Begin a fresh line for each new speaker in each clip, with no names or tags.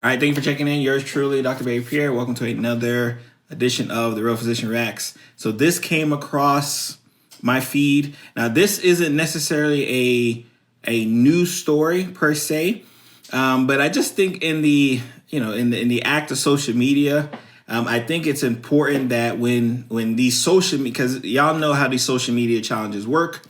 All right, thank you for checking in. Yours truly, Dr. Barry Pierre. Welcome to another edition of the Real Physician Reacts. So this came across my feed. Now, this isn't necessarily a news story per se, but I just think in the in the act of social media, I think it's important that when these because y'all know how these social media challenges work.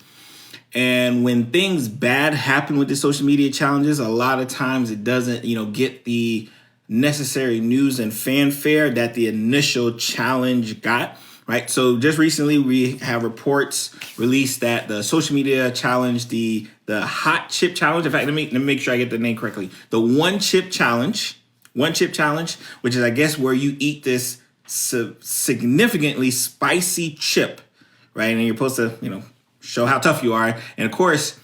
And when things bad happen with the social media challenges, a lot of times it doesn't, get the necessary news and fanfare that the initial challenge got, right? So just recently we have reports released that the social media challenge, the hot chip challenge. In fact, let me make sure I get the name correctly. The one chip challenge, which is, I guess, where you eat this significantly spicy chip, right? And you're supposed to, show how tough you are. And of course,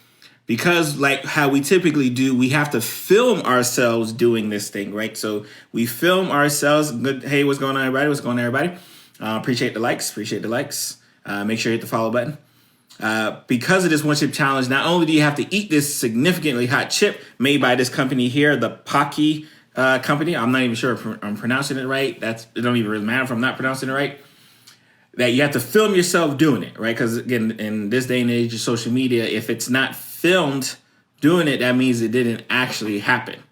because like how we typically do, we have to film ourselves doing this thing, right? So we film ourselves. Good. Hey, what's going on, everybody? What's going on, everybody? Appreciate the likes. Make sure you hit the follow button. Because of this one chip challenge, not only do you have to eat this significantly hot chip made by this company here, the Pocky company. I'm not even sure if I'm pronouncing it right. It don't even really matter if I'm not pronouncing it right. That you have to film yourself doing it, right? Because again, in this day and age of social media, if it's not filmed doing it, that means it didn't actually happen,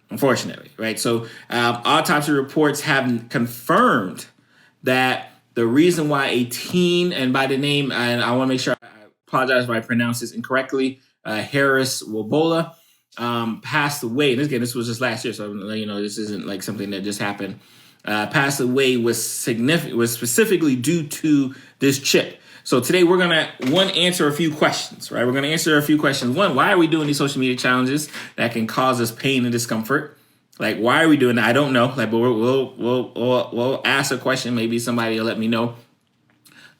unfortunately, right? So autopsy reports have confirmed that the reason why a teen, and by the name, and I want to make sure I apologize if I pronounce this incorrectly, Harris Wabola, passed away. And again, this was just last year, so this isn't like something that just happened. Passed away was specifically due to this chip. So today we're gonna answer a few questions, right? We're gonna answer a few questions. One, why are we doing these social media challenges that can cause us pain and discomfort? Like, why are we doing that? I don't know. Like, but we'll ask a question. Maybe somebody will let me know.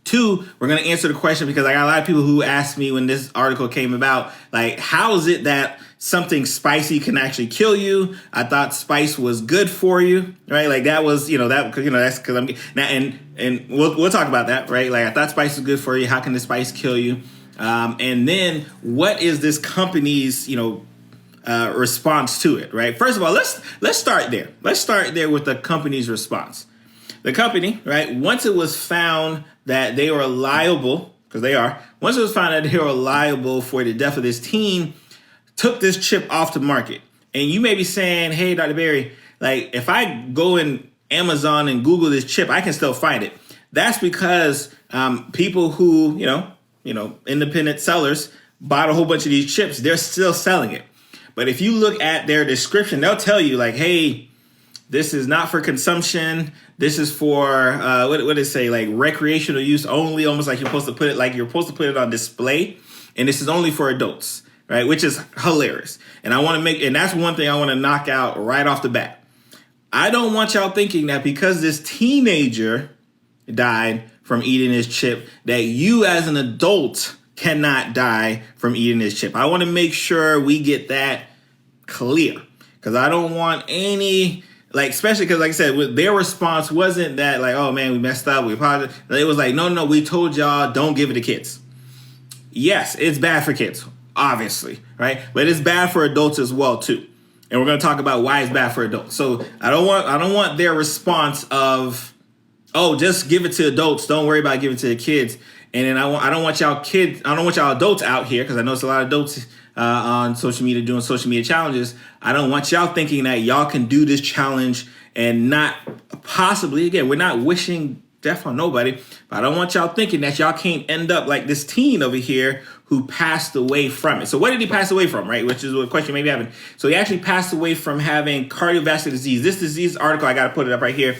Two, we're going to answer the question because I got a lot of people who asked me when this article came about, like, how is it that something spicy can actually kill you? I thought spice was good for you, right? Like that was, that's because I'm now, and we'll talk about that, right? Like I thought spice was good for you. How can the spice kill you? And then what is this company's, response to it, right? First of all, let's start there. Let's start there with the company's response. The company, right? Once it was found that they were liable, because they are, once it was found that they were liable for the death of this teen, took this chip off the market. And you may be saying, hey, Dr. Barry, like if I go in Amazon and Google this chip, I can still find it. That's because people who, independent sellers bought a whole bunch of these chips. They're still selling it. But if you look at their description, they'll tell you like, hey, this is not for consumption. This is for what did it say? Like recreational use only. Almost like you're supposed to put it on display. And this is only for adults, right? Which is hilarious. And that's one thing I want to knock out right off the bat. I don't want y'all thinking that because this teenager died from eating this chip, that you as an adult cannot die from eating this chip. I want to make sure we get that clear because I don't want any. Like, especially because, like I said, their response wasn't that like, oh, man, we messed up. We apologize. It was like, no, we told y'all don't give it to kids. Yes, it's bad for kids, obviously, right? But it's bad for adults as well, too. And we're going to talk about why it's bad for adults. So I don't want their response of, oh, just give it to adults. Don't worry about giving it to the kids. And then I don't want y'all adults out here, because I know it's a lot of adults on social media doing social media challenges. I don't want y'all thinking that y'all can do this challenge and not possibly, again, we're not wishing death on nobody, but I don't want y'all thinking that y'all can't end up like this teen over here who passed away from it. So what did he pass away from, right? Which is a question you may be having. So he actually passed away from having cardiovascular disease. This disease article, I got to put it up right here.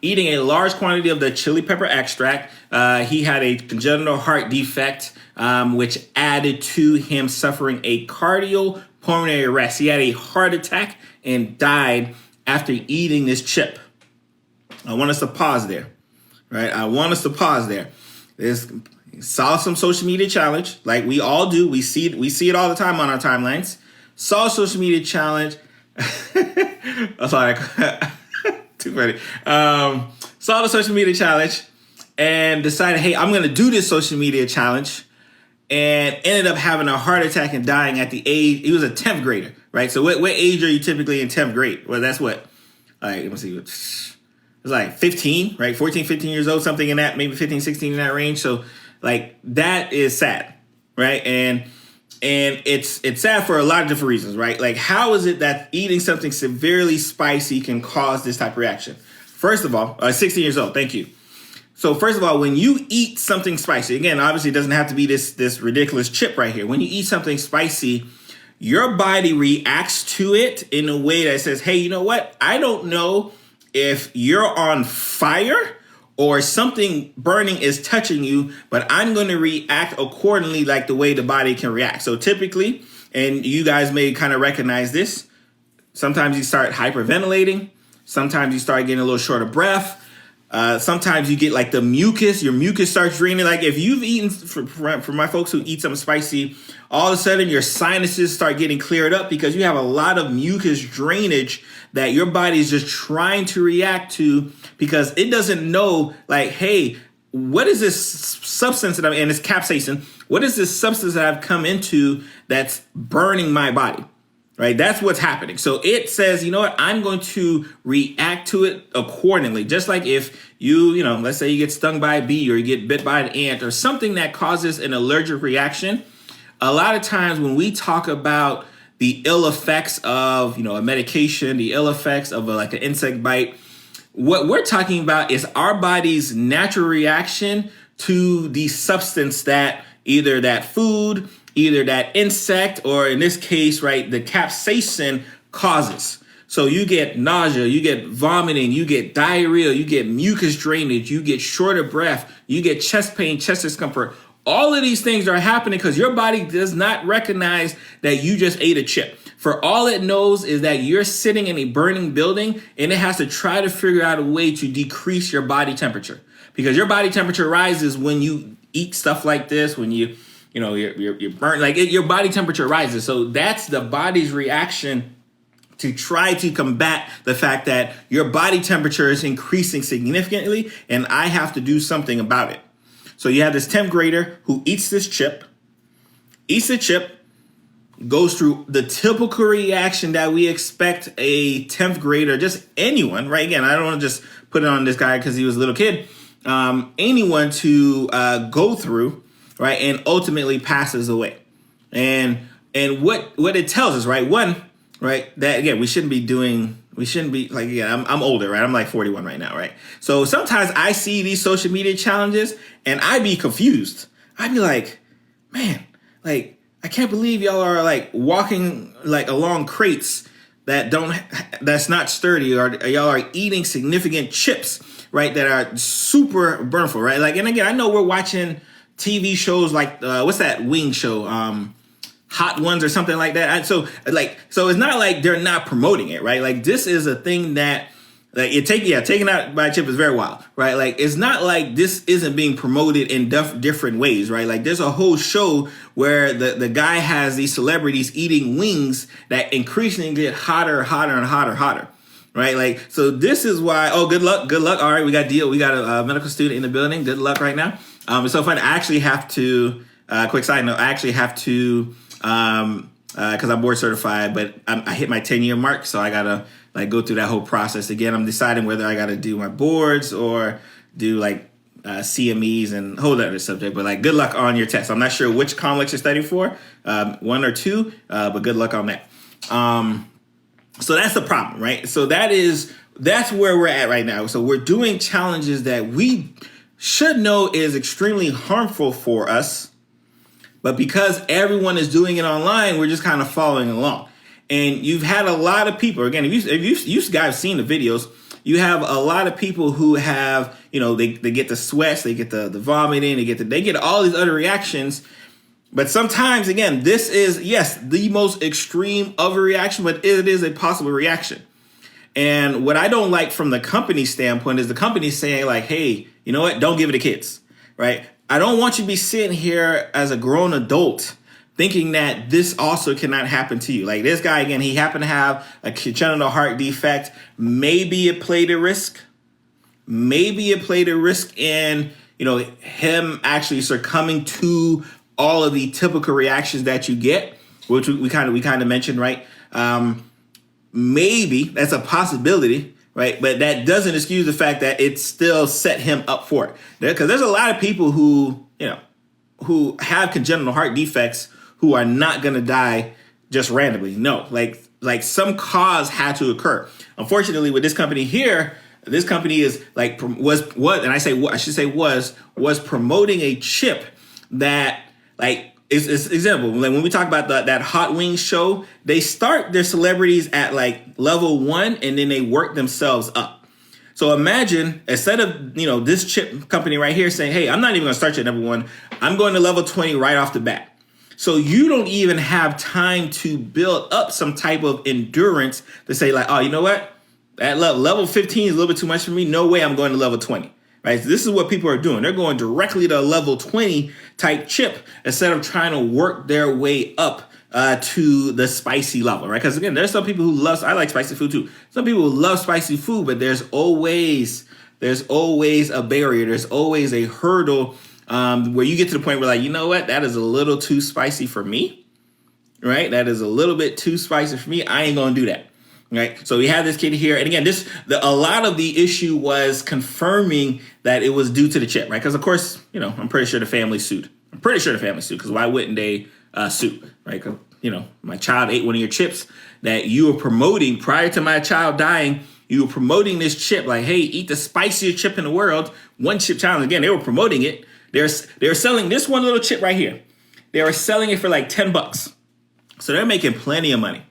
Eating a large quantity of the chili pepper extract. He had a congenital heart defect, which added to him suffering a cardiopulmonary arrest. He had a heart attack and died after eating this chip. I want us to pause there, right? Saw some social media challenge, like we all do. We see it all the time on our timelines. Saw a social media challenge. I'm sorry. Too funny. Saw the social media challenge and decided, hey, I'm going to do this social media challenge, and ended up having a heart attack and dying at the age, he was a 10th grader, right? So what age are you typically in 10th grade? Well, that's what, like, let me see, it's like 15, right? 14, 15 years old, something in that, maybe 15, 16 in that range. So like that is sad, right? And it's sad for a lot of different reasons, right? Like, how is it that eating something severely spicy can cause this type of reaction? First of all, 16 years old, thank you. So first of all, when you eat something spicy, again, obviously it doesn't have to be this ridiculous chip right here. When you eat something spicy, your body reacts to it in a way that says, hey, you know what? I don't know if you're on fire or something burning is touching you, but I'm going to react accordingly like the way the body can react. So typically, and you guys may kind of recognize this, sometimes you start hyperventilating. Sometimes you start getting a little short of breath. Sometimes you get like the mucus, your mucus starts draining. Like if you've eaten, for my folks who eat something spicy, all of a sudden your sinuses start getting cleared up because you have a lot of mucus drainage that your body is just trying to react to because it doesn't know like, hey, what is this substance that and it's capsaicin. What is this substance that I've come into that's burning my body? Right, that's what's happening. So it says, you know what, I'm going to react to it accordingly. Just like if let's say you get stung by a bee or you get bit by an ant or something that causes an allergic reaction. A lot of times when we talk about the ill effects of, a medication, the ill effects of like an insect bite, what we're talking about is our body's natural reaction to the substance that either that food, either that insect, or in this case, right, the capsaicin causes. So you get nausea, you get vomiting, you get diarrhea, you get mucus drainage, you get short of breath, you get chest pain, chest discomfort. All of these things are happening because your body does not recognize that you just ate a chip. For all it knows is that you're sitting in a burning building and it has to try to figure out a way to decrease your body temperature. Because your body temperature rises when you eat stuff like this, when you're burnt, like your body temperature rises. So that's the body's reaction to try to combat the fact that your body temperature is increasing significantly and I have to do something about it. So you have this 10th grader who eats the chip, goes through the typical reaction that we expect a 10th grader, just anyone, right? Again, I don't want to just put it on this guy because he was a little kid. Anyone to go through, right, and ultimately passes away. And what it tells us, right? One, right, that again, we shouldn't be like, again, I'm older, right? I'm like 41 right now, right? So sometimes I see these social media challenges and I be confused. I'd be like, man, like, I can't believe y'all are like walking like along crates that's not sturdy, or y'all are eating significant chips, right, that are super burnful, right? Like, and again, I know we're watching TV shows like what's that wing show, Hot Ones or something like that. So it's not like they're not promoting it, right? Like this is a thing that like taking out by a chip is very wild, right? Like it's not like this isn't being promoted in different ways, right? Like there's a whole show where the guy has these celebrities eating wings that increasingly get hotter, right? Like, so this is why, good luck. All right, we got a medical student in the building. Good luck right now. It's so fun. I actually have to, quick side note, because I'm board certified, but I hit my 10-year mark. So I got to like go through that whole process again. I'm deciding whether I got to do my boards or do like CMEs and a whole other subject. But like, good luck on your test. I'm not sure which complex you're studying for, one or two, but good luck on that. So that's the problem, right? So that's where we're at right now. So we're doing challenges that we should know is extremely harmful for us, but because everyone is doing it online, we're just kind of following along. And you've had a lot of people, again, if you guys seen the videos, you have a lot of people who have, they get the sweats, they get the vomiting, they get all these other reactions. But sometimes, again, this is, yes, the most extreme of a reaction, but it is a possible reaction. And what I don't like from the company standpoint is the company saying like, hey, you know what? Don't give it to kids, right? I don't want you to be sitting here as a grown adult thinking that this also cannot happen to you. Like this guy, again, he happened to have a congenital heart defect. Maybe it played a risk. Maybe it played a risk in, him actually succumbing to all of the typical reactions that you get, which we kind of mentioned, right? Maybe that's a possibility, right? But that doesn't excuse the fact that it still set him up for it. Because there's a lot of people who, who have congenital heart defects who are not going to die just randomly. No, like some cause had to occur. Unfortunately, with this company here, this company is was promoting a chip that is example. Like when we talk about that Hot Wings show, they start their celebrities at like level 1 and then they work themselves up. So imagine instead of, this chip company right here saying, hey, I'm not even going to start you at number 1. I'm going to level 20 right off the bat. So you don't even have time to build up some type of endurance to say like, oh, you know what? That level 15 is a little bit too much for me. No way I'm going to level 20. Right? So this is what people are doing. They're going directly to a level 20 type chip instead of trying to work their way up to the spicy level, right? Because again, there's some people who I like spicy food too. Some people love spicy food, but there's always a barrier. There's always a hurdle where you get to the point where like, you know what? That is a little too spicy for me, right? That is a little bit too spicy for me. I ain't going to do that. Right. So we have this kid here. And again, a lot of the issue was confirming that it was due to the chip. Right. Because, of course, I'm pretty sure the family sued. Because why wouldn't they sue? Right. Because, my child ate one of your chips that you were promoting prior to my child dying. You were promoting this chip like, hey, eat the spiciest chip in the world. One chip challenge. Again, they were promoting it. They're selling this one little chip right here. They were selling it for like $10. So they're making plenty of money.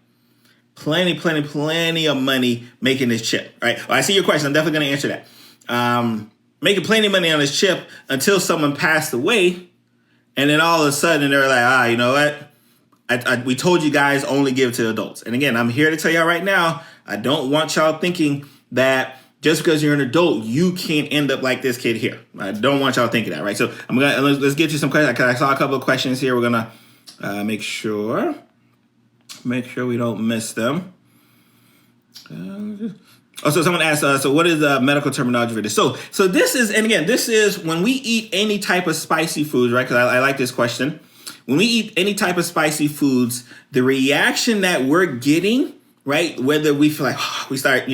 Plenty of money making this chip, right? Well, I see your question. I'm definitely going to answer that. Making plenty of money on this chip until someone passed away. And then all of a sudden they're like, you know what? We told you guys only give it to adults. And again, I'm here to tell y'all right now, I don't want y'all thinking that just because you're an adult, you can't end up like this kid here. I don't want y'all thinking that, right? So let's get you some questions. I saw a couple of questions here. We're going to make sure we don't miss them. So someone asked, so what is the medical terminology for this? So this is, and again, this is when we eat any type of spicy foods, right? Because I like this question. When we eat any type of spicy foods, the reaction that we're getting, right? Whether we feel like we start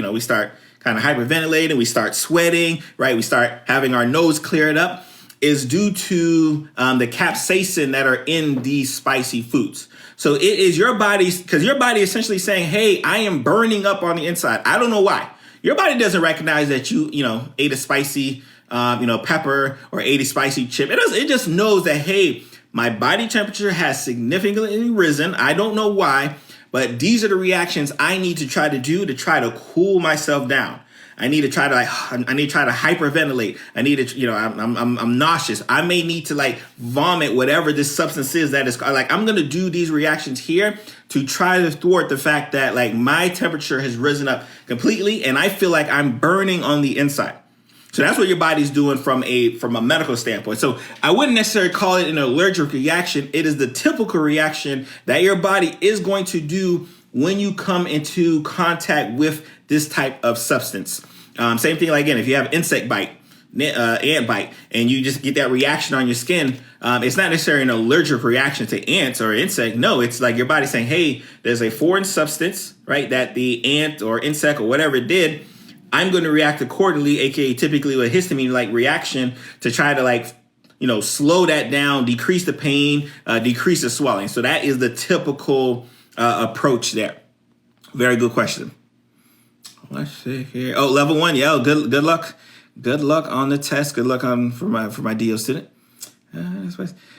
kind of hyperventilating, we start sweating, right? We start having our nose cleared up, is due to the capsaicin that are in these spicy foods. So it is your body's, because your body is essentially saying, hey, I am burning up on the inside. I don't know why. Your body doesn't recognize that you ate a spicy, pepper or ate a spicy chip. It just knows that, hey, my body temperature has significantly risen. I don't know why, but these are the reactions I need to try to do to try to cool myself down. I need to try to hyperventilate. I need to, I'm nauseous. I may need to vomit whatever this substance is that is I'm going to do these reactions here to try to thwart the fact that my temperature has risen up completely and I feel like I'm burning on the inside. So that's what your body's doing from a medical standpoint. So I wouldn't necessarily call it an allergic reaction. It is the typical reaction that your body is going to do when you come into contact with this type of substance. Same thing, again, if you have insect bite, ant bite, and you just get that reaction on your skin, it's not necessarily an allergic reaction to ants or insect. No, it's like your body saying, hey, there's a foreign substance, right, that the ant or insect or whatever it did, I'm going to react accordingly, aka typically with histamine-like reaction to try to slow that down, decrease the pain, decrease the swelling. So that is the typical approach there. Very good question. Let's see here. Oh, level 1. Yeah. Good luck. Good luck on the test. Good luck for my DO student.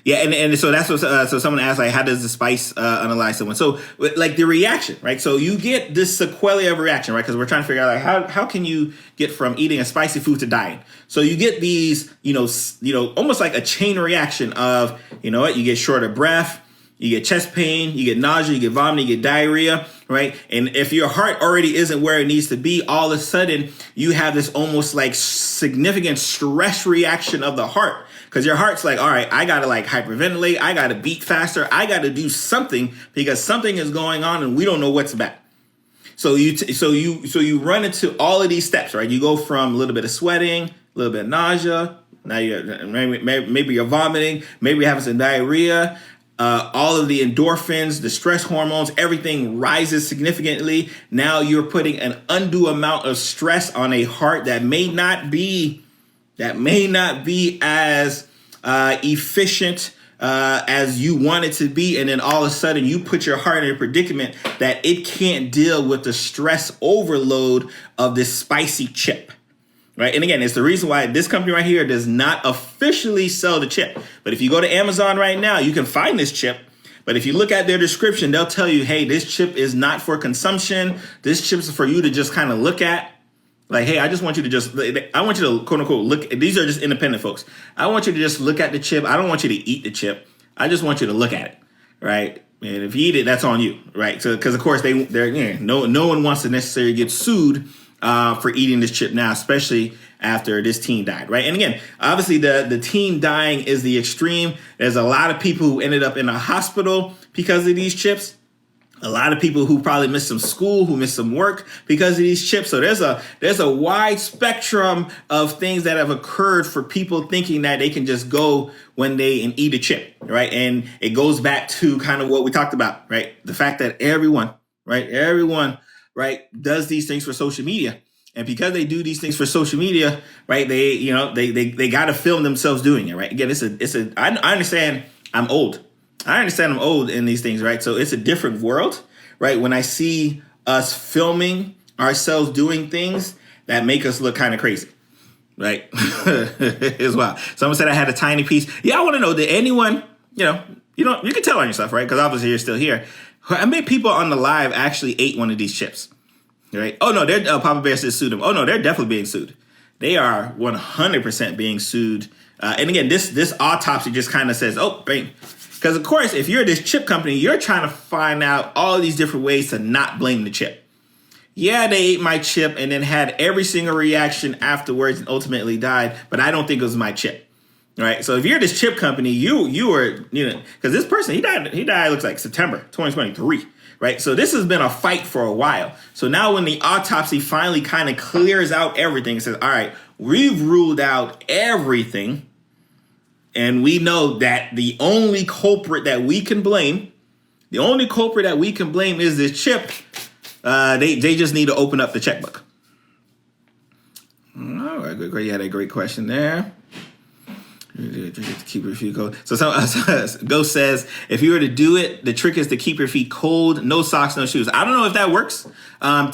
Yeah, and so that's what. So someone asked, how does the spice analyze someone? So the reaction, right? So you get this sequelae of reaction, right? Because we're trying to figure out how can you get from eating a spicy food to dying. So you get these, almost like a chain reaction of, you get short of breath. You get chest pain, you get nausea, you get vomiting, you get diarrhea, right? And if your heart already isn't where it needs to be, all of a sudden you have this almost significant stress reaction of the heart. Because your heart's all right, I got to hyperventilate, I got to beat faster, I got to do something because something is going on and we don't know what's bad. So you run into all of these steps, right? You go from a little bit of sweating, a little bit of nausea, now maybe you're vomiting, maybe you're having some diarrhea. all of the endorphins, the stress hormones, everything rises significantly. Now you're putting an undue amount of stress on a heart that may not be as efficient as you want it to be. And then all of a sudden you put your heart in a predicament that it can't deal with the stress overload of this spicy chip. Right. And again, it's the reason why this company right here does not officially sell the chip. But if you go to Amazon right now, you can find this chip. But if you look at their description, they'll tell you, hey, this chip is not for consumption. This chip is for you to just kind of look at. Like, hey, I want you to quote unquote look. These are just independent folks. I want you to just look at the chip. I don't want you to eat the chip. I just want you to look at it. Right. And if you eat it, that's on you. Right. So because, of course, no one wants to necessarily get sued for eating this chip now, especially after this teen died, right? And again, obviously the teen dying is the extreme. There's a lot of people who ended up in a hospital because of these chips. A lot of people who probably missed some school, who missed some work because of these chips. So there's a wide spectrum of things that have occurred for people thinking that they can just go one day and eat a chip, right? And it goes back to kind of what we talked about, right? The fact that everyone, does these things for social media. And because they do these things for social media, right, they got to film themselves doing it, right? Again, I understand I'm old. I understand I'm old in these things, right? So it's a different world, right? When I see us filming ourselves doing things that make us look kind of crazy, right? As well. Someone said I had a tiny piece. Yeah, I want to know, did anyone, you can tell on yourself, right? Because obviously you're still here. How many people on the live actually ate one of these chips? Right? Oh, no, Papa Bear says sued them. Oh, no, they're definitely being sued. They are 100% being sued. And again, this autopsy just kind of says, oh, bang. Because, of course, if you're this chip company, you're trying to find out all these different ways to not blame the chip. Yeah, they ate my chip and then had every single reaction afterwards and ultimately died, but I don't think it was my chip. Right? So if you're this chip company, you were, because this person, he died, looks like September 2023. Right. So this has been a fight for a while. So now when the autopsy finally kind of clears out everything and says, all right, we've ruled out everything. And we know that the only culprit that we can blame is this chip. They just need to open up the checkbook. All right. Great. You had a great question there. Keep your feet cold. So Ghost says, if you were to do it, the trick is to keep your feet cold, no socks, no shoes. I don't know if that works.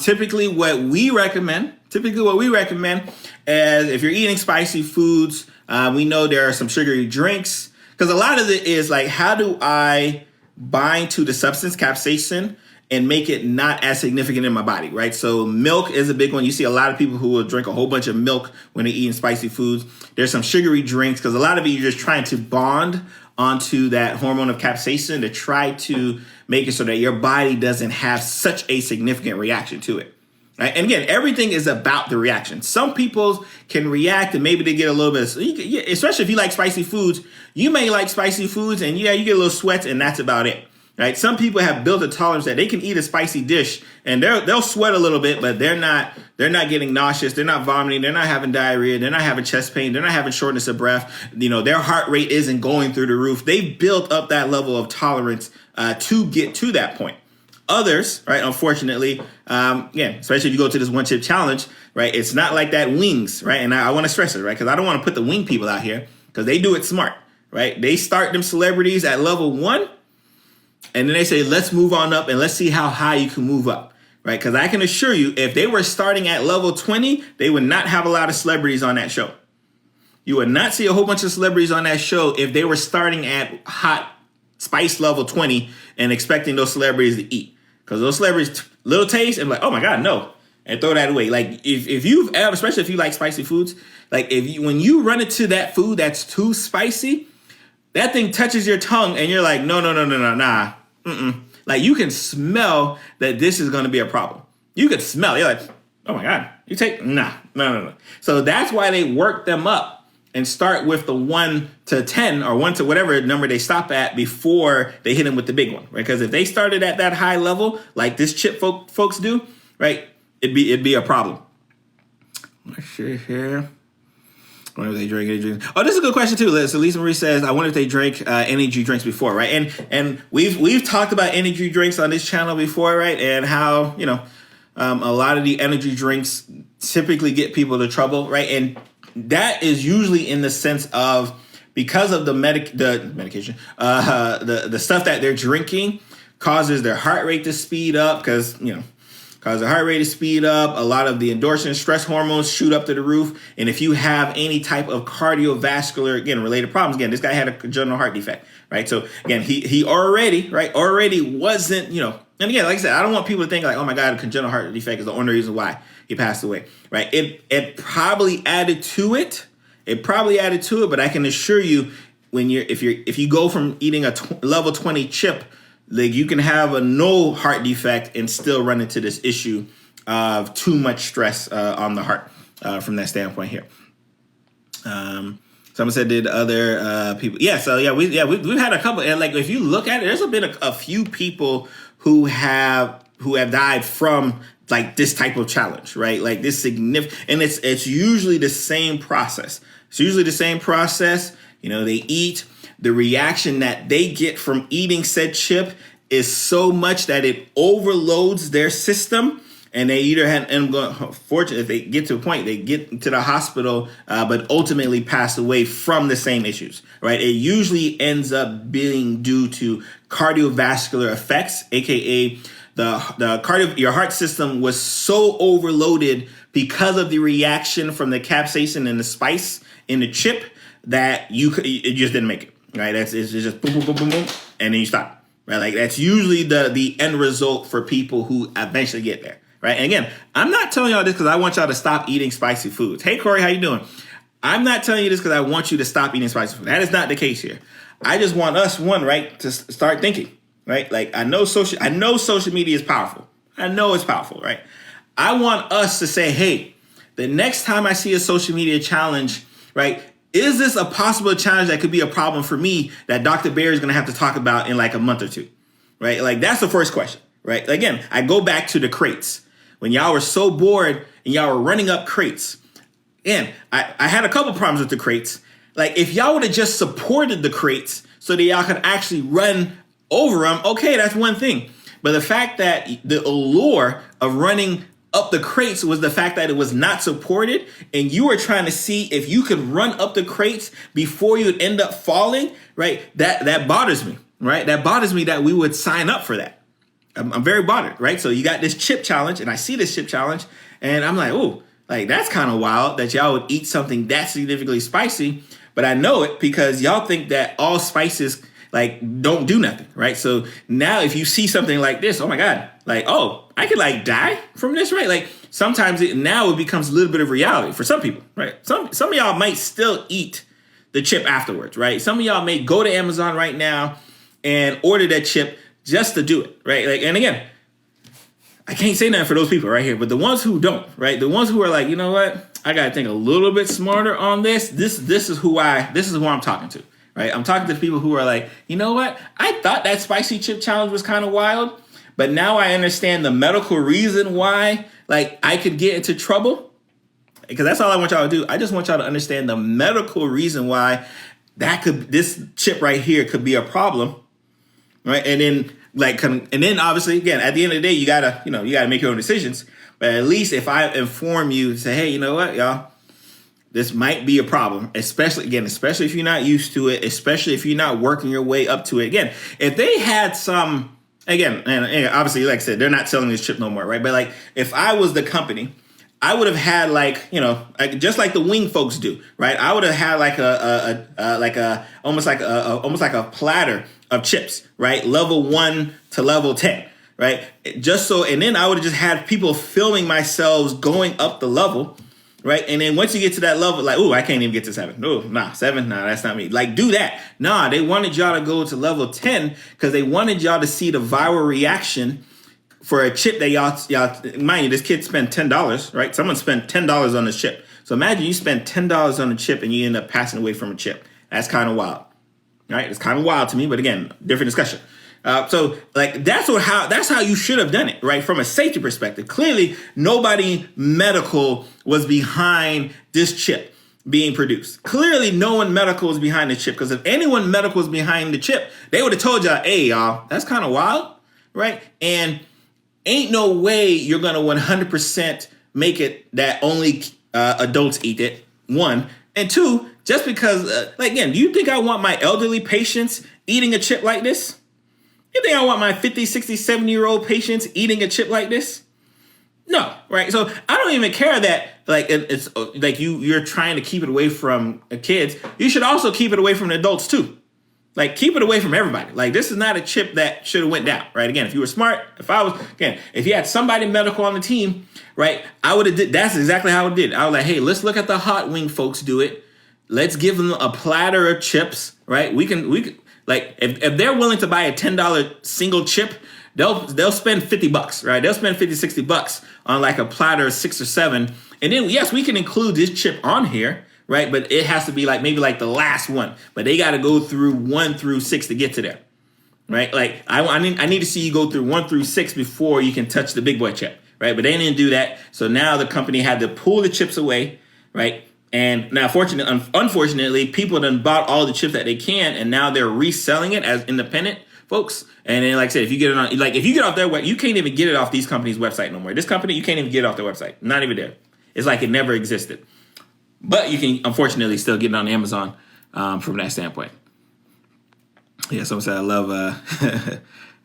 Typically what we recommend is if you're eating spicy foods, we know there are some sugary drinks, because a lot of it is like, how do I bind to the substance capsaicin and make it not as significant in my body, right? So milk is a big one. You see a lot of people who will drink a whole bunch of milk when they're eating spicy foods. There's some sugary drinks, because a lot of it, you're just trying to bond onto that hormone of capsaicin to try to make it so that your body doesn't have such a significant reaction to it. Right? And again, everything is about the reaction. Some people can react and maybe they get a little bit, especially if you like spicy foods, you may like spicy foods and you get a little sweats and that's about it. Right? Some people have built a tolerance that they can eat a spicy dish and they'll sweat a little bit, but they're not getting nauseous, they're not vomiting, they're not having diarrhea, they're not having chest pain, they're not having shortness of breath. Their heart rate isn't going through the roof. They've built up that level of tolerance to get to that point. Others, right, unfortunately, especially if you go to this one chip challenge, right, it's not like that wings, right? And I want to stress it, right, because I don't want to put the wing people out here, because they do it smart, right? They start them celebrities at level 1, and then they say, let's move on up and let's see how high you can move up, right? Because I can assure you, if they were starting at level 20, they would not have a lot of celebrities on that show. You would not see a whole bunch of celebrities on that show if they were starting at hot spice level 20 and expecting those celebrities to eat. Because those celebrities, little taste and like, oh my God, no. And throw that away. Like if you've ever, especially if you like spicy foods, like when you run into that food that's too spicy, that thing touches your tongue and you're like, no, nah. Like you can smell that this is going to be a problem. You could smell it. You're like, oh my God, no. So that's why they work them up and start with the 1 to 10 or 1 to whatever number they stop at before they hit them with the big one, right? Because if they started at that high level, like this chip folks do, right, it'd be a problem. Let's see here. I wonder if they drink energy drinks. Oh, this is a good question too. So Lisa Marie says, I wonder if they drank energy drinks before, right? And we've talked about energy drinks on this channel before, right? And how, a lot of the energy drinks typically get people to trouble, right? And that is usually in the sense of because of the medication, the stuff that they're drinking causes their heart rate to speed up because, cause the heart rate to speed up. A lot of the endorphin stress hormones shoot up to the roof. And if you have any type of cardiovascular, again, related problems, again, this guy had a congenital heart defect, right? So again, he already wasn't, and again, like I said, I don't want people to think like, oh my God, a congenital heart defect is the only reason why he passed away, right? It probably added to it. But I can assure you if you go from eating a level 20 chip, like you can have a no heart defect and still run into this issue of too much stress on the heart from that standpoint here. Someone said, did other people? Yeah, so we've had a couple, and like if you look at it, there's been a few people who have died from like this type of challenge, right? Like this significant, and it's usually the same process. They eat. The reaction that they get from eating said chip is so much that it overloads their system, and they either fortunately, if they get to a point, they get to the hospital, but ultimately pass away from the same issues, right? It usually ends up being due to cardiovascular effects, aka your heart system was so overloaded because of the reaction from the capsaicin and the spice in the chip that it just didn't make it. Right, it's just boom, boom, boom, boom, boom, and then you stop. Right, like that's usually the end result for people who eventually get there. Right, and again, I'm not telling y'all this because I want y'all to stop eating spicy foods. Hey, Corey, how you doing? I'm not telling you this because I want you to stop eating spicy food. That is not the case here. I just want us to start thinking. Right, like I know social media is powerful. I know it's powerful. Right, I want us to say, hey, the next time I see a social media challenge, right. Is this a possible challenge that could be a problem for me that Dr. Bear is going to have to talk about in like a month or two, right? Like that's the first question, right? Again, I go back to the crates. When y'all were so bored and y'all were running up crates. And I had a couple problems with the crates. Like if y'all would have just supported the crates so that y'all could actually run over them, okay, that's one thing. But the fact that the allure of running up the crates was the fact that it was not supported, and you were trying to see if you could run up the crates before you'd end up falling, right? That bothers me, right? That bothers me that we would sign up for that. I'm very bothered, right? So you got this chip challenge, and I see this chip challenge, and I'm like, oh, like that's kind of wild that y'all would eat something that significantly spicy, but I know it because y'all think that all spices like don't do nothing, right? So now if you see something like this, oh my God, like, oh, I could like die from this, right? Like sometimes it becomes a little bit of reality for some people, right? Some of y'all might still eat the chip afterwards, right? Some of y'all may go to Amazon right now and order that chip just to do it, right? Like, and again, I can't say nothing for those people right here, but the ones who don't, right? The ones who are like, you know what? I got to think a little bit smarter on this. This is who I'm talking to. Right, I'm talking to people who are like, you know what? I thought that spicy chip challenge was kind of wild, but now I understand the medical reason why, like, I could get into trouble. Because that's all I want y'all to do. I just want y'all to understand the medical reason why this chip right here could be a problem, right? And then obviously again at the end of the day you gotta make your own decisions. But at least if I inform you, say, hey, you know what, y'all. This might be a problem, especially if you're not used to it, especially if you're not working your way up to it. Again, if they had some, and obviously, like I said, they're not selling this chip no more, right? But like, if I was the company, I would have had just like the wing folks do, right? I would have had almost like a platter of chips, right? Level 1 to level 10, right? And then I would have just had people filming myself going up the level. Right. And then once you get to that level, like, oh, I can't even get to 7. Oh, nah, 7. Nah, that's not me. Like, do that. Nah, they wanted y'all to go to level 10 because they wanted y'all to see the viral reaction for a chip that y'all, mind you, this kid spent $10, right? Someone spent $10 on this chip. So imagine you spend $10 on a chip and you end up passing away from a chip. That's kind of wild. Right. It's kind of wild to me. But again, different discussion. So like that's how you should have done it, right? From a safety perspective. Clearly, nobody medical was behind this chip. being produced. Clearly, no one medical is behind the chip, because if anyone medical is behind the chip, they would have told y'all, hey, y'all, that's kind of wild, right? And ain't no way you're going to 100% make it that only adults eat it, one. And two, just because, again, do you think I want my elderly patients eating a chip like this? You think I want my 50, 60, 70-year-old patients eating a chip like this? No, right? So I don't even care that it's like you're trying to keep it away from kids. You should also keep it away from the adults too. Like, keep it away from everybody. Like, this is not a chip that should have went down, right? Again, if you were smart, if you had somebody medical on the team, right, I would have did. That's exactly how I did. I was like, hey, let's look at the hot wing folks do it. Let's give them a platter of chips, right? We can like, if they're willing to buy a $10 single chip, they'll spend $50, right? They'll spend $50, $60 on like a platter of 6 or 7. And then, yes, we can include this chip on here, right? But it has to be like maybe like the last one. But they got to go through 1 through 6 to get to there, right? Like, I need to see you go through 1 through 6 before you can touch the big boy chip, right? But they didn't do that. So now the company had to pull the chips away, right? And now, unfortunately, people done bought all the chips that they can, and now they're reselling it as independent folks. And then, like I said, if you get it on, like, if you get off their website, you can't even get it off these companies' website no more. This company, you can't even get it off their website. Not even there. It's like it never existed. But you can, unfortunately, still get it on Amazon from that standpoint. Yeah, someone said I love I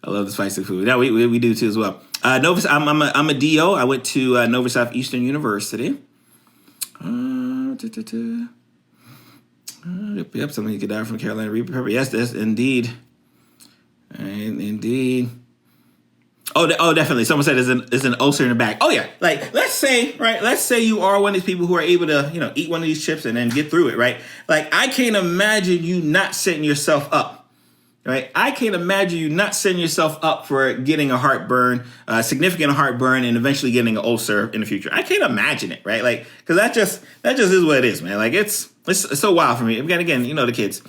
love the spicy food. Yeah, we do too as well. I'm a DO. I went to Nova Southeastern University. Yep, somebody could die from Carolina Reaper. Yes, that's indeed. Indeed. Oh, definitely. Someone said there's an ulcer in the back. Oh yeah. Like, let's say you are one of these people who are able to, eat one of these chips and then get through it, right? Like, I can't imagine you not setting yourself up, right? I can't imagine you not setting yourself up for getting a heartburn, significant heartburn, and eventually getting an ulcer in the future. I can't imagine it, right? Like, because that just is what it is, man. Like, it's so wild for me. Again, the kids,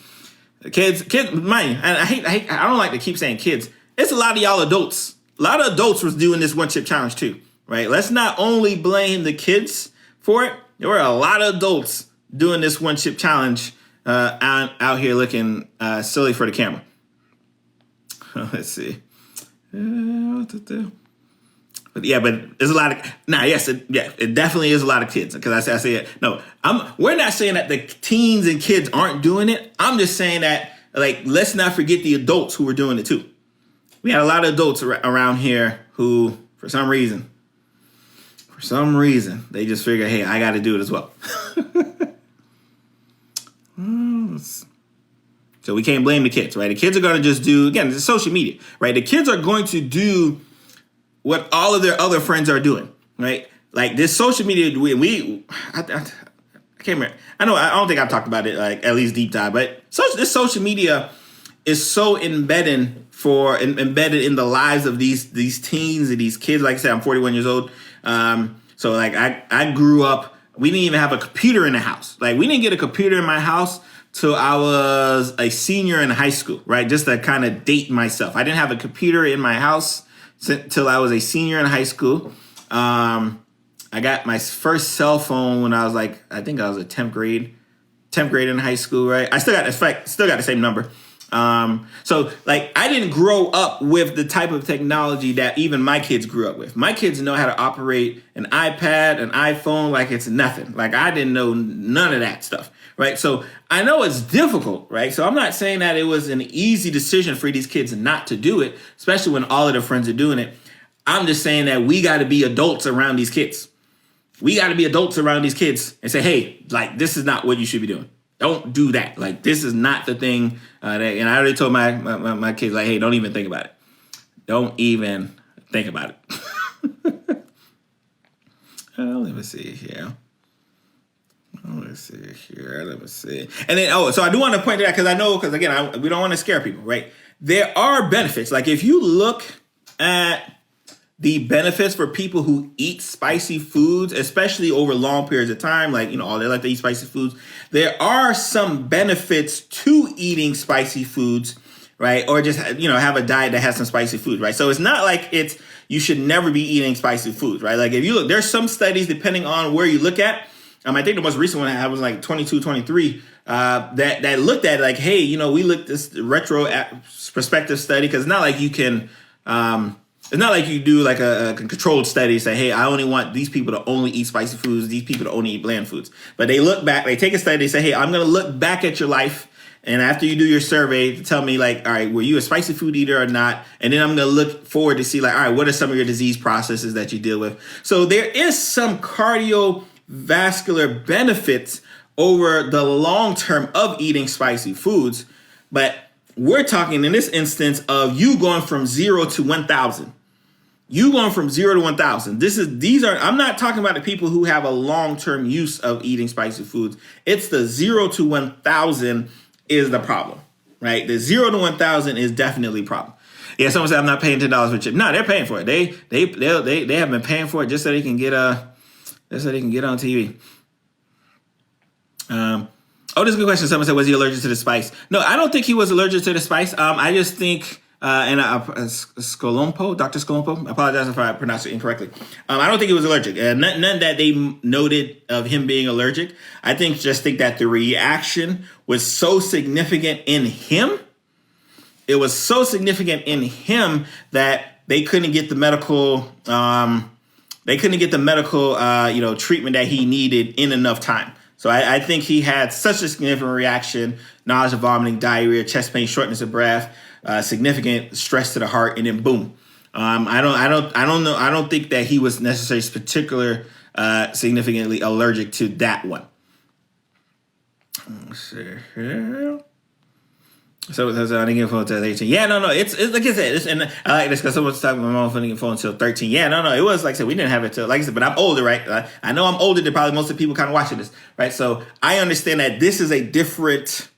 mind. And I don't like to keep saying kids. It's a lot of y'all adults. A lot of adults was doing this one chip challenge too, right? Let's not only blame the kids for it. There were a lot of adults doing this one chip challenge out here looking silly for the camera. Let's see. But there's a lot of it definitely is a lot of kids, because I say it. No, we're not saying that the teens and kids aren't doing it. I'm just saying that, like, let's not forget the adults who were doing it too. We had a lot of adults around here who, for some reason, they just figure, hey, I got to do it as well. So we can't blame the kids, right? The kids are going to just do, again, it's social media, right? The kids are going to do what all of their other friends are doing, right? Like, this social media, I can't remember. I don't think I've talked about it, like, at least deep dive, but this social media is so embedded in the lives of these teens and these kids. Like I said, I'm 41 years old. So like I grew up, we didn't even have a computer in the house. Like, we didn't get a computer in my house till I was a senior in high school, right? Just to kind of date myself. I didn't have a computer in my house till I was a senior in high school. I got my first cell phone when I was like, I think I was a 10th grade in high school, right? I still got the same number. So like, I didn't grow up with the type of technology that even my kids grew up with. My kids know how to operate an iPad, an iPhone, like it's nothing. Like, I didn't know none of that stuff, right? So I know it's difficult, right? So I'm not saying that it was an easy decision for these kids not to do it, especially when all of their friends are doing it. I'm just saying that we got to be adults around these kids. We got to be adults around these kids and say, hey, like, this is not what you should be doing. Don't do that. Like, this is not the thing. And I already told my kids, like, hey, don't even think about it. Don't even think about it. Let me see here. Let me see. And then, so I do want to point to that, because again, we don't want to scare people, right? There are benefits. Like, if you look at the benefits for people who eat spicy foods, especially over long periods of time, like, they like to eat spicy foods. There are some benefits to eating spicy foods, right? Or just, have a diet that has some spicy food, right? So it's not like you should never be eating spicy foods, right? Like, if you look, there's some studies, depending on where you look at, I think the most recent one I was like 22, 23, that looked at like, hey, we looked this perspective study, because it's not like you can, it's not like you do like a controlled study, say, hey, I only want these people to only eat spicy foods, these people to only eat bland foods. But they look back, they take a study, they say, hey, I'm going to look back at your life. And after you do your survey, to tell me like, all right, were you a spicy food eater or not? And then I'm going to look forward to see like, all right, what are some of your disease processes that you deal with? So there is some cardiovascular benefits over the long term of eating spicy foods. But we're talking in this instance of you going from 0 to 1,000. You going from 0 to 1,000. I'm not talking about the people who have a long-term use of eating spicy foods. It's the 0 to 1,000 is the problem, right? The 0 to 1,000 is definitely a problem. Yeah, someone said I'm not paying $10 for chip. No, they're paying for it. They have been paying for it just so they can get on TV. This is a good question. Someone said, was he allergic to the spice? No, I don't think he was allergic to the spice. I just think, Scalompo, Dr. Scalompo, I apologize if I pronounced it incorrectly. I don't think he was allergic. None that they noted of him being allergic. I think that the reaction was so significant in him. It was so significant in him that they couldn't get the medical, treatment that he needed in enough time. So I think he had such a significant reaction: nausea, vomiting, diarrhea, chest pain, shortness of breath, significant stress to the heart, and then boom. I don't think that he was necessarily significantly allergic to that one. Let's see here. So I didn't get a phone until 18. Yeah, no. It's like I said, and I like this because someone's talking about my mom didn't get a phone until 13. Yeah, no. It was like I said, we didn't have it till, like I said, but I'm older, right? I know I'm older than probably most of the people kind of watching this, right? So I understand that this is a different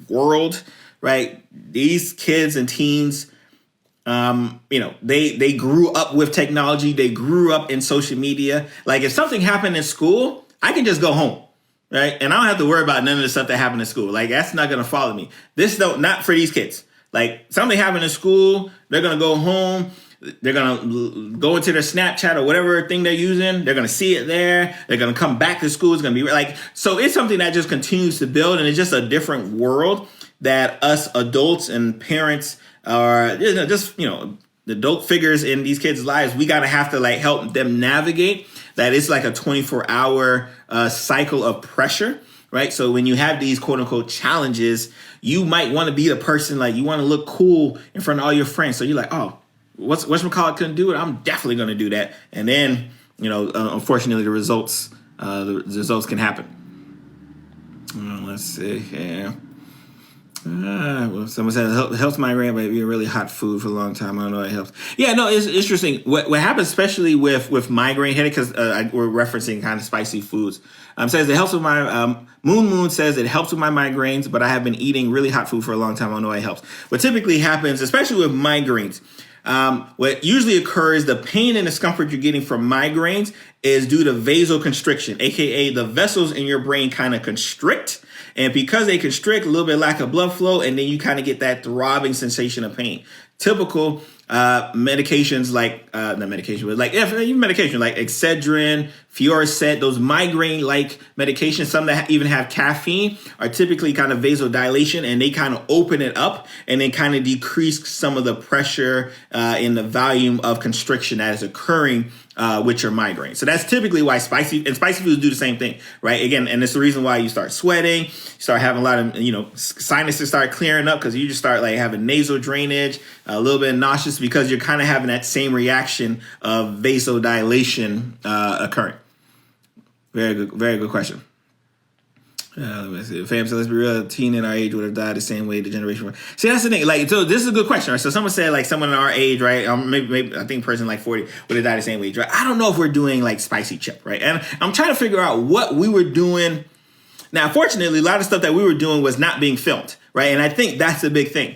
world, right? These kids and teens, they grew up with technology. They grew up in social media. Like if something happened in school, I can just go home. Right. And I don't have to worry about none of the stuff that happened in school. Like that's not going to follow me. Not for these kids. Like something happened in school. They're going to go home. They're going to go into their Snapchat or whatever thing they're using. They're going to see it there. They're going to come back to school. It's going to be like, so it's something that just continues to build. And it's just a different world that us adults and parents are the adult figures in these kids' lives. We got to have to like help them navigate that. It's like a 24-hour cycle of pressure, right? So when you have these quote unquote challenges, you might want to be the person, like you want to look cool in front of all your friends. So you're like, oh, whatchamacallit couldn't do it? I'm definitely going to do that. And then, unfortunately, the results can happen. Let's see here. Someone said it helps migraine, but be really hot food for a long time. I don't know if it helps. Yeah, no, it's interesting. What happens, especially with migraine headache, because we're referencing kind of spicy foods. Says it helps with my Moon says it helps with my migraines, but I have been eating really hot food for a long time. I don't know why it helps. What typically happens, especially with migraines, what usually occurs, the pain and discomfort you're getting from migraines is due to vasoconstriction, aka the vessels in your brain kind of constrict. And because they constrict, a little bit of lack of blood flow, and then you kind of get that throbbing sensation of pain. Typical medications like, not medication, but like even medication like Excedrin, Fioricet, those migraine-like medications, some that even have caffeine, are typically kind of vasodilation, and they kind of open it up and then kind of decrease some of the pressure in the volume of constriction that is occurring with your migraine. So that's typically why spicy foods do the same thing, right? Again, and it's the reason why you start sweating, you start having a lot of, sinuses start clearing up because you just start like having nasal drainage, a little bit nauseous because you're kind of having that same reaction of vasodilation occurring. Very good question. Let me see. Fam said, let's be real, a teen in our age would have died the same way the generation before. See, that's the thing. Like, so this is a good question, right? So someone said, like, someone in our age, right? Maybe I think a person like 40 would have died the same age, right? I don't know if we're doing like spicy chip, right? And I'm trying to figure out what we were doing. Now, fortunately, a lot of stuff that we were doing was not being filmed, right? And I think that's the big thing.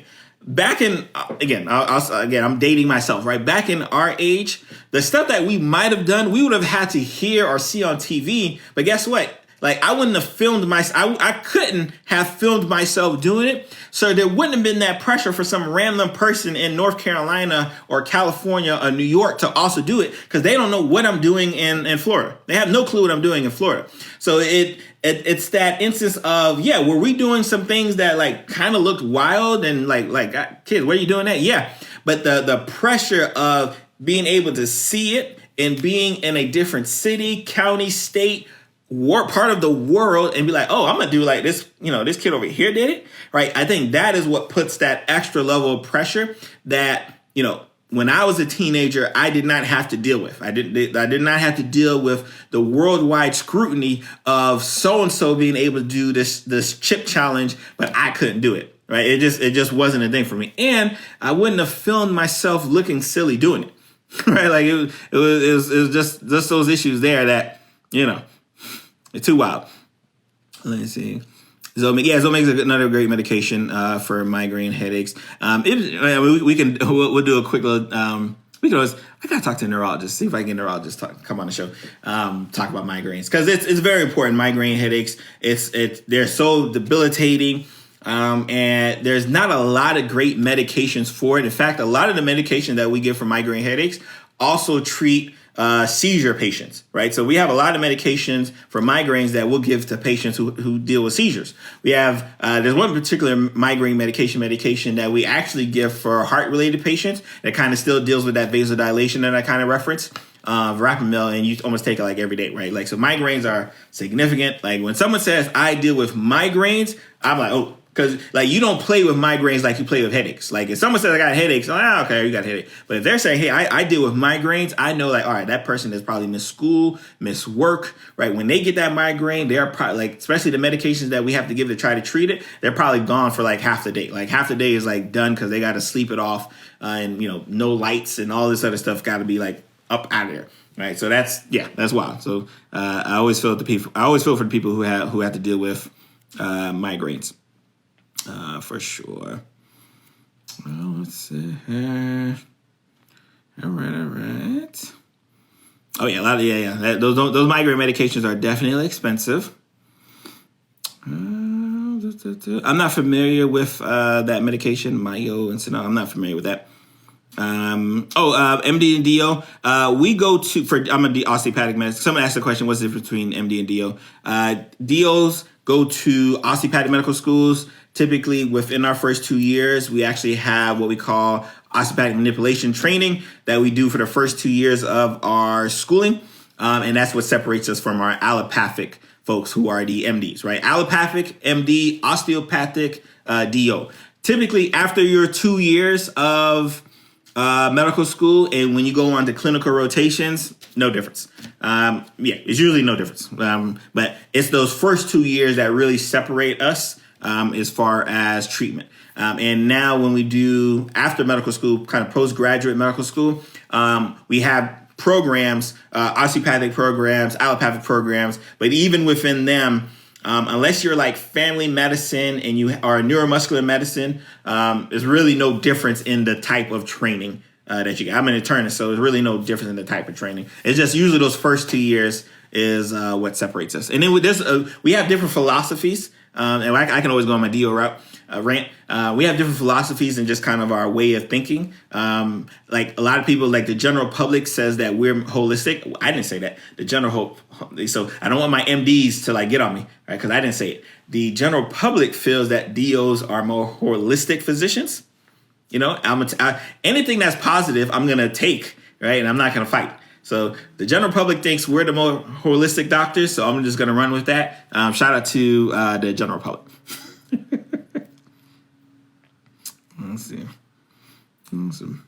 Back in, again, I'm dating myself, right? Back in our age, the stuff that we might have done, we would have had to hear or see on TV. But guess what? Like I wouldn't have filmed I couldn't have filmed myself doing it. So there wouldn't have been that pressure for some random person in North Carolina or California or New York to also do it, because they don't know what I'm doing in Florida. They have no clue what I'm doing in Florida. So it's that instance of, yeah, were we doing some things that like kind of looked wild and like kids, where are you doing that? Yeah. But the pressure of being able to see it and being in a different city, county, state, part of the world, and be like, oh, I'm gonna do like this, this kid over here did it, right? I think that is what puts that extra level of pressure that, when I was a teenager, I did not have to deal with. I did not have to deal with the worldwide scrutiny of so-and-so being able to do this chip challenge, but I couldn't do it, right? It just wasn't a thing for me. And I wouldn't have filmed myself looking silly doing it, right? Like it was just those issues there that, it's too wild. Let me see. Zomig, Zomig's another great medication for migraine headaches. We'll do a quick little. We can always. I gotta talk to a neurologist. See if I can get a neurologist come on the show. Talk about migraines, because it's very important. Migraine headaches. They're so debilitating. And there's not a lot of great medications for it. In fact, a lot of the medication that we give for migraine headaches also treat seizure patients, right? So we have a lot of medications for migraines that we'll give to patients who deal with seizures. We have, there's one particular migraine medication that we actually give for heart-related patients that kind of still deals with that vasodilation that I kind of referenced, Verapamil, and you almost take it like every day, right? Like, so migraines are significant. Like when someone says, I deal with migraines, I'm like, oh, because like you don't play with migraines like you play with headaches. Like if someone says I got headaches, okay, you got a headache. But if they're saying, hey, I deal with migraines, I know like, all right, that person has probably missed school, missed work, right? When they get that migraine, they're probably like, especially the medications that we have to give to try to treat it, they're probably gone for like half the day. Like half the day is like done because they got to sleep it off, and no lights and all this other stuff got to be like up out of there. Right. So that's wild. So I always feel for the people who have to deal with migraines. For sure. Well, let's see here. All right. Oh yeah, those migraine medications are definitely expensive. I'm not familiar with that medication, Myo and Sino. I'm not familiar with that. MD and DO. We go to I'm a osteopathic medicine. Someone asked the question, what's the difference between MD and DO? DOs go to osteopathic medical schools. Typically, within our first 2 years, we actually have what we call osteopathic manipulation training that we do for the first 2 years of our schooling. And that's what separates us from our allopathic folks who are the MDs, right? Allopathic, MD, osteopathic, DO. Typically, after your 2 years of medical school and when you go on to clinical rotations, no difference. It's usually no difference. But it's those first 2 years that really separate us as far as treatment. And now when we do after medical school, kind of postgraduate medical school, we have programs, osteopathic programs, allopathic programs, but even within them, unless you're like family medicine and you are neuromuscular medicine, there's really no difference in the type of training that you get. I'm an internist, so there's really no difference in the type of training. It's just usually those first 2 years is what separates us. And then with this, we have different philosophies. And I can always go on my DO route, rant. We have different philosophies and just kind of our way of thinking. Like a lot of people, like the general public says that we're holistic. I didn't say that. The general so I don't want my MDs to like get on me, right? Because I didn't say it. The general public feels that DOs are more holistic physicians. Anything that's positive, I'm gonna take, right? And I'm not gonna fight. So the general public thinks we're the more holistic doctors, so I'm just going to run with that. Shout out to the general public. Let's see. Awesome.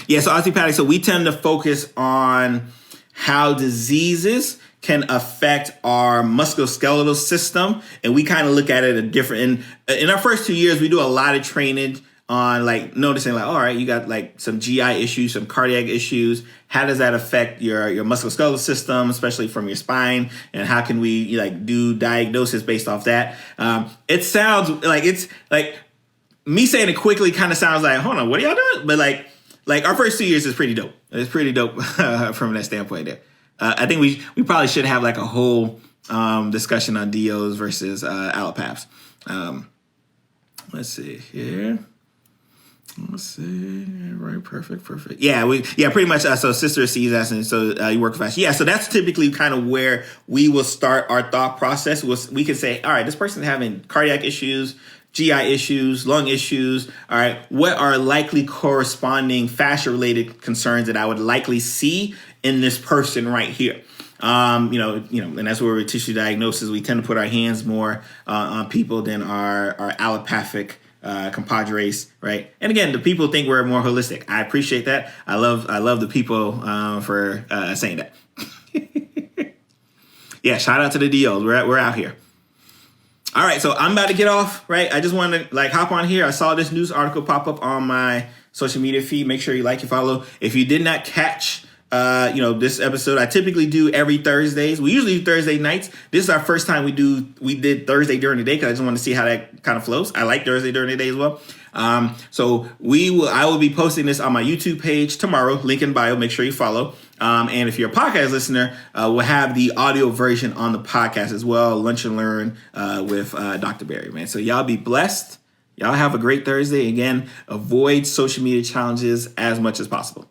Yeah, so osteopathic. So we tend to focus on how diseases can affect our musculoskeletal system, and we kind of look at it a different. In our first 2 years, we do a lot of training on like noticing like, all right, you got like some GI issues, some cardiac issues. How does that affect your musculoskeletal system, especially from your spine? And how can we like do diagnosis based off that? It sounds like it's like me saying it quickly kind of sounds like, hold on, what are y'all doing? But like our first 2 years is pretty dope. It's pretty dope from that standpoint there. I think we probably should have like a whole discussion on DOs versus allopaths. Let's see here. Let's see. Right. Perfect. Yeah. Pretty much. So sister sees us, and so you work fast. Yeah. So that's typically kind of where we will start our thought process. We can say, all right, this person's having cardiac issues, GI issues, lung issues. All right. What are likely corresponding fascia related concerns that I would likely see in this person right here? And that's where with tissue diagnosis, we tend to put our hands more on people than our allopathic compadres, right? And again, the people think we're more holistic. I appreciate that. I love the people for saying that. Yeah, shout out to the DOs. We're out here. All right, so I'm about to get off, right? I just wanted to hop on here. I saw this news article pop up on my social media feed. Make sure you like and follow. If you did not catch this episode, I typically do every Thursdays. We usually do Thursday nights. This is our first time we did Thursday during the day because I just want to see how that kind of flows. I like Thursday during the day as well. So I will be posting this on my YouTube page tomorrow. Link in bio. Make sure you follow. And if you're a podcast listener, we'll have the audio version on the podcast as well. Lunch and Learn with Dr. Barry, man. So y'all be blessed. Y'all have a great Thursday. Again, avoid social media challenges as much as possible.